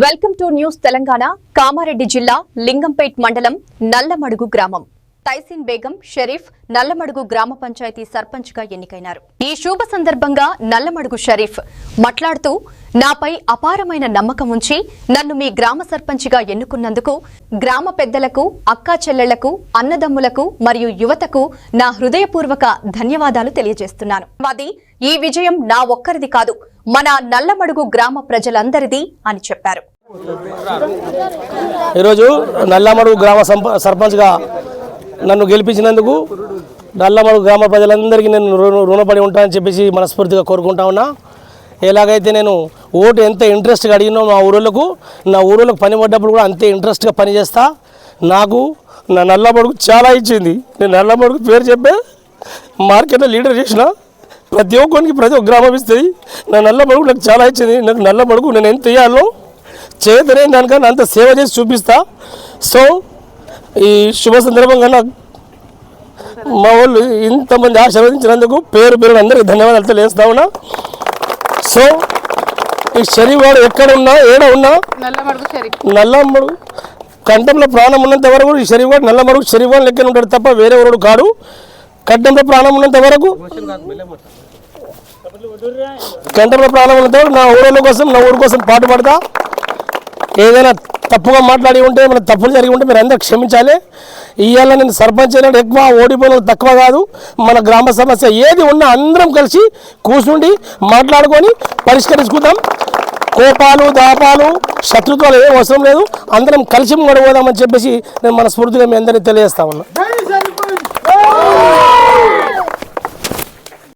Welcome to news Telangana. Kamareddy జిల్లా లింగంపేట్ మండలం నల్లమడుగు గ్రామం తైసిన్ బేగం షరీఫ్ నల్లమడుగు గ్రామ పంచాయతీ సర్పంచ్ గా ఎన్నికైనారు. ఈ శుభ సందర్భంగా నల్లమడుగు షరీఫ్ మాట్లాడుతూ, నాపై అపారమైన నమ్మకం ఉంచి నన్ను మీ గ్రామ సర్పంచ్ గా ఎన్నుకున్నందుకు గ్రామ పెద్దలకు, అక్కా చెల్లెళ్లకు, అన్నదమ్ములకు మరియు యువతకు నా హృదయపూర్వక ధన్యవాదాలు తెలియజేస్తున్నాను. ఈ విజయం నా ఒక్కరిది కాదు, మన నల్లమడుగు గ్రామ ప్రజలందరిది అని చెప్పారు. ఈరోజు నల్లమడుగు గ్రామ సర్పంచ్గా నన్ను గెలిపించినందుకు నల్లమడుగు గ్రామ ప్రజలందరికీ నేను రుణపడి ఉంటానని చెప్పేసి మనస్ఫూర్తిగా కోరుకుంటా ఉన్నా. ఎలాగైతే నేను ఓటు ఎంత ఇంట్రెస్ట్గా అడిగినో నా ఊళ్ళోకి పని పడ్డప్పుడు కూడా అంతే ఇంట్రెస్ట్గా పనిచేస్తా. నాకు నా నల్లమడుగు చాలా ఇచ్చింది. నేను నల్లమడుగు పేరు చెప్పే మార్కెట్లో లీడర్ చేసిన ప్రతి ఒక్క గ్రామం ఇస్తుంది. నా నల్లమడుగు నాకు చాలా ఇచ్చింది. నాకు నల్లమడుగు నేను ఎంత ఇయ్యాలో చేతనే దానికన్నా అంత సేవ చేసి చూపిస్తా. సో ఈ శుభ సందర్భంగా మా వాళ్ళు ఇంతమంది ఆశీర్వదించినందుకు పేరు అందరికీ ధన్యవాదాలు తెలియజేస్తా ఉన్నా. సో ఈ షరీఫ్ వాడు ఎక్కడ ఉన్నా ఏడ ఉన్నా నల్లమడుగు కంఠంలో ప్రాణం ఉన్నంత వరకు ఈ షరీఫ్ వాడు నల్లమడుగు షరీఫ్ వాడు లెక్కన ఉంటాడు తప్ప వేరే వాడు కాడు. కంఠంలో ప్రాణం ఉన్నంత వరకు నా ఊళ్ళ కోసం నా ఊరి కోసం పాటు పడతా. ఏదైనా తప్పుగా మాట్లాడి ఉంటే మన తప్పులు జరిగి ఉంటే మీరు అందరూ క్షమించాలి. ఇవాళ నేను సర్పంచ్ అయినట్టు ఎక్కువ ఓడిపోయిన తక్కువ కాదు. మన గ్రామ సమస్య ఏది ఉన్నా అందరం కలిసి కూర్చుండి మాట్లాడుకొని పరిష్కరించుకుందాం. కోపాలు, దాపాలు, శత్రుత్వాలు ఏం అవసరం లేదు. అందరం కలిసి గడవదామని చెప్పేసి నేను మనస్ఫూర్తిగా మీ అందరినీ తెలియజేస్తా ఉన్నా.